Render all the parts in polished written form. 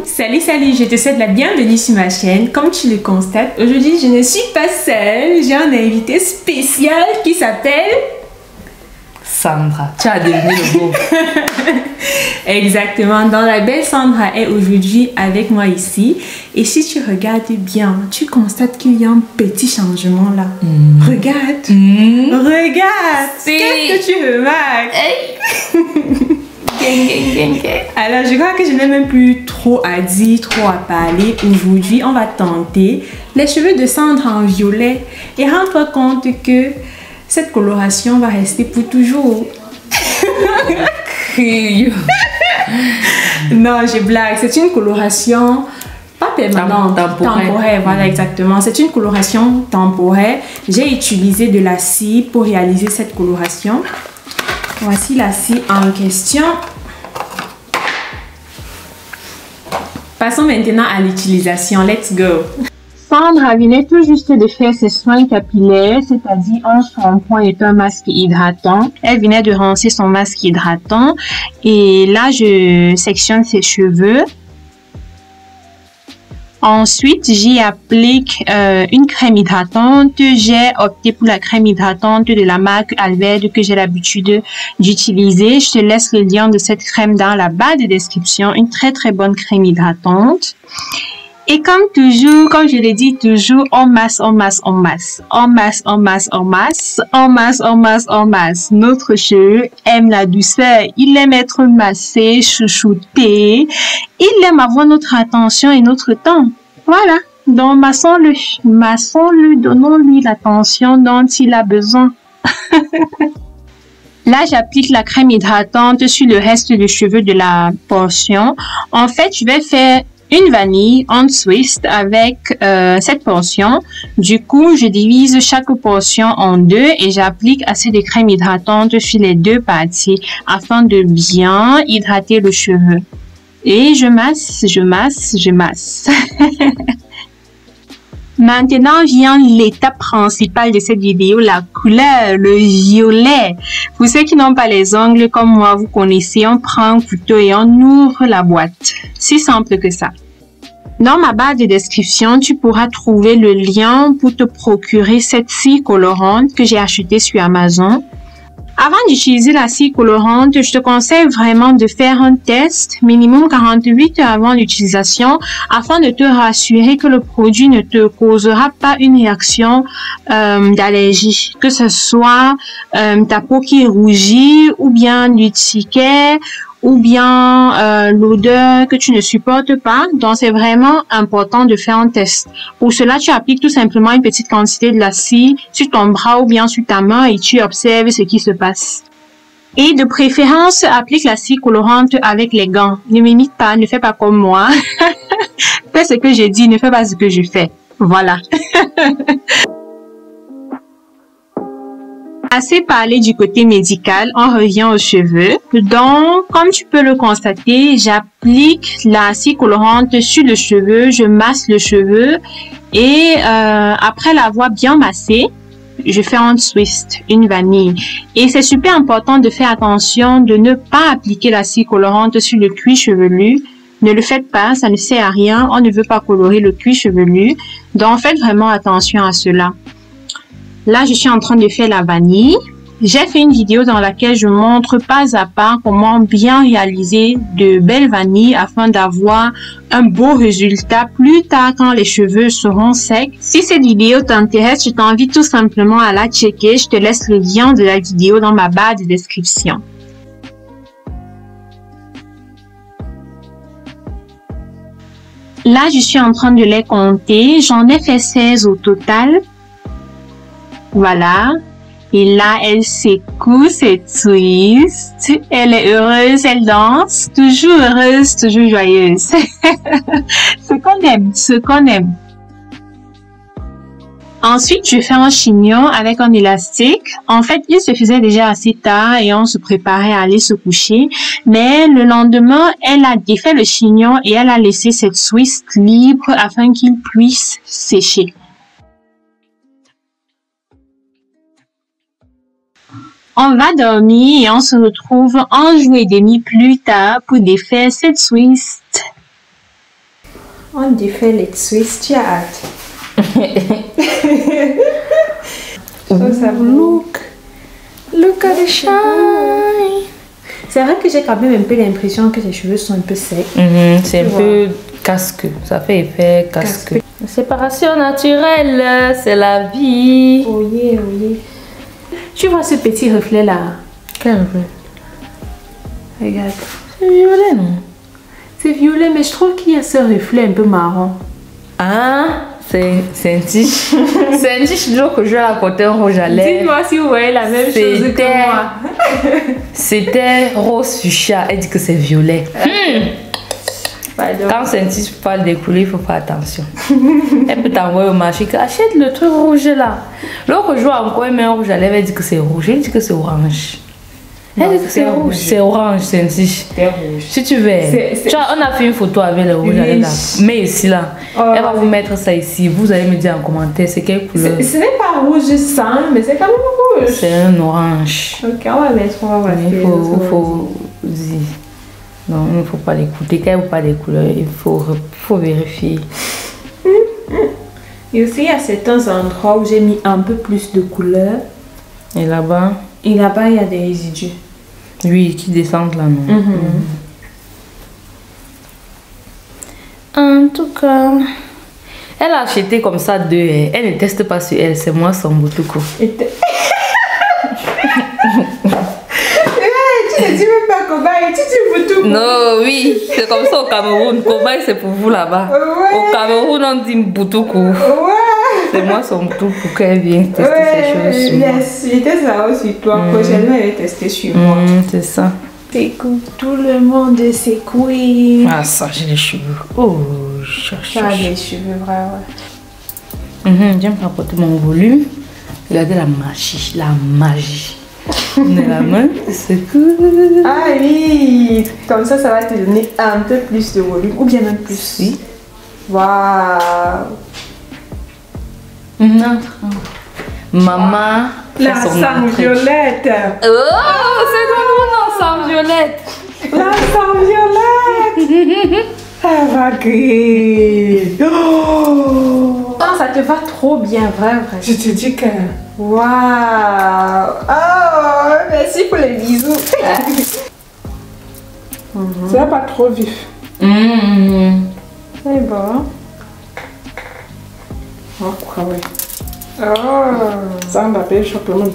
Salut, salut, je te souhaite la bienvenue sur ma chaîne. Comme tu le constates, aujourd'hui je ne suis pas seule. J'ai un invité spécial qui s'appelle Sandra. Tu as deviné le mot. Exactement. Donc la belle Sandra est aujourd'hui avec moi ici. Et si tu regardes bien, tu constates qu'il y a un petit changement là. Regarde. Regarde. Qu'est-ce que tu remarques? Hey. Alors, je crois que je n'ai même plus trop à dire, trop à parler. Aujourd'hui, on va tenter les cheveux de Sandra en violet. Et rends-toi compte que cette coloration va rester pour toujours. Non, je blague. C'est une coloration pas permanente, temporaire. Voilà, exactement. C'est une coloration temporaire. J'ai utilisé de la cire pour réaliser cette coloration. Voici la cire en question. Passons maintenant à l'utilisation. Let's go. Sandra venait tout juste de faire ses soins capillaires, c'est-à-dire un shampoing et un masque hydratant. Elle venait de rincer son masque hydratant et là, je sectionne ses cheveux. Ensuite, j'y applique une crème hydratante. J'ai opté pour la crème hydratante de la marque Alverde que j'ai l'habitude d'utiliser. Je te laisse le lien de cette crème dans la barre de description. Une très très bonne crème hydratante. Et comme toujours, comme je l'ai dit toujours, on masse, on masse, on masse. On masse, on masse, on masse. On masse, on masse, on masse. Notre cheveu aime la douceur. Il aime être massé, chouchouté. Il aime avoir notre attention et notre temps. Voilà. Donc, massons-le. Massons-le. Donnons-lui l'attention dont il a besoin. Là, j'applique la crème hydratante sur le reste des cheveux de la portion. En fait, je vais faire une vanille en twist avec cette portion. Du coup, je divise chaque portion en deux et j'applique assez de crème hydratante sur les deux parties afin de bien hydrater le cheveu. Et je masse, je masse, je masse. Maintenant vient l'étape principale de cette vidéo, la couleur, le violet. Pour ceux qui n'ont pas les ongles comme moi, vous connaissez, on prend un couteau et on ouvre la boîte. Si simple que ça. Dans ma barre de description, tu pourras trouver le lien pour te procurer cette cire colorante que j'ai achetée sur Amazon. Avant d'utiliser la cire colorante, je te conseille vraiment de faire un test minimum 48 heures avant l'utilisation afin de te rassurer que le produit ne te causera pas une réaction d'allergie, que ce soit ta peau qui rougit ou bien du ticket ou bien l'odeur que tu ne supportes pas. Donc, c'est vraiment important de faire un test. Pour cela, tu appliques tout simplement une petite quantité de la cire sur ton bras ou bien sur ta main et tu observes ce qui se passe. Et de préférence, applique la cire colorante avec les gants. Ne m'imite pas, ne fais pas comme moi. Fais ce que je dis, ne fais pas ce que je fais. Voilà. Assez parlé du côté médical, on revient aux cheveux. Donc, comme tu peux le constater, j'applique la cire colorante sur le cheveu, je masse le cheveu et après l'avoir bien massé, je fais un twist, une vanille. Et c'est super important de faire attention de ne pas appliquer la cire colorante sur le cuir chevelu. Ne le faites pas, ça ne sert à rien, on ne veut pas colorer le cuir chevelu. Donc, faites vraiment attention à cela. Là, je suis en train de faire la vanille. J'ai fait une vidéo dans laquelle je montre pas à pas comment bien réaliser de belles vanilles afin d'avoir un beau résultat plus tard quand les cheveux seront secs. Si cette vidéo t'intéresse, je t'invite tout simplement à la checker. Je te laisse le lien de la vidéo dans ma barre de description. Là, je suis en train de les compter. J'en ai fait 16 au total. Voilà. Et là, elle secoue, c'est twist. Elle est heureuse, elle danse. Toujours heureuse, toujours joyeuse. Ce qu'on aime, ce qu'on aime. Ensuite, je fais un chignon avec un élastique. En fait, il se faisait déjà assez tard et on se préparait à aller se coucher. Mais le lendemain, elle a défait le chignon et elle a laissé cette twist libre afin qu'il puisse sécher. On va dormir et on se retrouve 1 jour et demi plus tard pour défaire cette twist. On défait les twists, tu as hâte. Look at the shine. C'est vrai que j'ai quand même un peu l'impression que tes cheveux sont un peu secs. C'est un peu casque. Ça fait effet casque. Séparation naturelle, c'est la vie. Oh yeah, oh yeah. Tu vois ce petit reflet là? Quel reflet? Regarde. C'est violet, non? C'est violet, mais je trouve qu'il y a ce reflet un peu marron. Ah, c'est un tiche. C'est un tiche d'eau que je vais apporter un rouge à lèvres. Dites-moi si vous voyez la même chose que moi. C'était rose fuchsia. Elle dit que c'est violet. Quand c'est un tiche parle des couleurs, il faut faire attention. Elle peut t'envoyer au marché que achète le truc rouge là. L'autre jour encore, elle met un rouge à lèvres, elle dit que c'est rouge. Elle dit que c'est orange. Elle dit que c'est rouge. C'est orange, c'est un tiche. C'est rouge. Si tu veux, tu vois, on a fait une photo avec le rouge à lèvres là. Mais ici là, elle va vous mettre ça ici. Vous allez me dire en commentaire c'est quelle couleur. Ce n'est pas rouge sang, mais c'est quand même rouge. C'est un orange. Ok, on va mettre, on va voir. Il faut dire. Non, il ne faut pas l'écouter. Quand il n'y a pas des couleurs, il faut vérifier. Et aussi, il y a certains endroits où j'ai mis un peu plus de couleurs. Et là-bas? Et là-bas, il y a des résidus. Oui, qui descendent là, non? En tout cas, elle a acheté comme ça deux. Elle ne teste pas sur elle, c'est moi son boutoukou. Tu ne dis même pas cobaye, tu dis boutoukou. Non, oui, c'est comme ça au Cameroun. Cobaye, c'est pour vous là-bas. Ouais. Au Cameroun, on dit boutoukou. Ouais. C'est moi son boutoukou qu'elle vient tester ces choses sur moi. Yes, j'étais ça aussi. Toi, prochainement, elle va tester sur moi. C'est ça. Écoute, tout le monde c'est queen. Ah, ça, j'ai les cheveux. Oh, Tu as les cheveux, vrai, ouais. J'aime rapporter mon volume. Regardez la magie, la magie. De la main, c'est cool. Ah oui, comme ça va te donner un peu plus de volume, ou bien même plus. Oui. Waouh. Maman, La sang violette. Oh, c'est drôle, la sang violette. La sang violette. Elle va griller. Oh, ça te va trop bien, vrai. Je te dis que... Waouh. Oh, merci pour les bisous. C'est pas trop vif. C'est bon. Oh, ouais. Oh, ça m'appelle chocolat.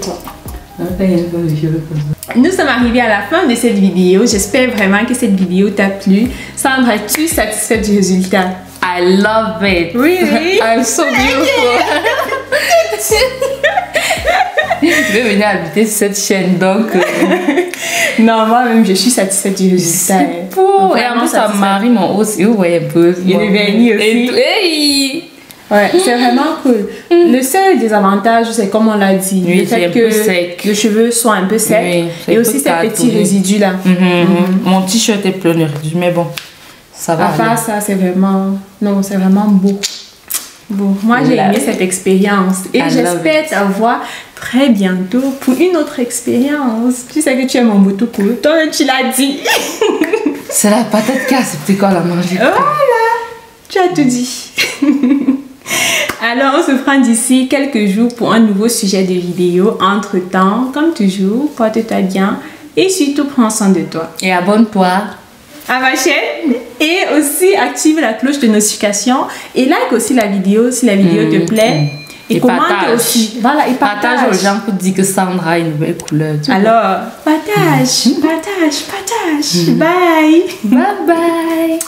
Nous sommes arrivés à la fin de cette vidéo. J'espère vraiment que cette vidéo t'a plu. Sandra, es-tu satisfaite du résultat? I love it. Really? I'm so beautiful. Je vais venir habiter sur cette chaîne donc. Non, moi-même je suis satisfaite du résultat. C'est beau. Et en plus, ça marie mon os. Vous voyez un peu. Il est vernis aussi. Hey! Ouais, c'est vraiment cool. Le seul désavantage, c'est comme on l'a dit, oui, le fait que les cheveux soient un peu secs, oui, et aussi ces petits résidus là. Mon t-shirt est plein de résidus, mais bon, ça va. À part ça, c'est vraiment, non, c'est vraiment beau. Bon, moi j'ai aimé cette expérience et j'espère t'avoir très bientôt pour une autre expérience. Tu sais que tu es mon boutoukou, toi tu l'as dit. C'est la patate casse, c'est quoi la manger. Voilà, tu as tout dit. Alors, on se prend d'ici quelques jours pour un nouveau sujet de vidéo. Entre-temps, comme toujours, porte-toi bien et surtout prends soin de toi. Et abonne-toi à ma chaîne et aussi active la cloche de notification et like aussi la vidéo si la vidéo te plaît. Et commente aussi. Voilà, et partage aux gens pour dire que Sandra a une nouvelle couleur. Alors, partage. Bye. Bye bye.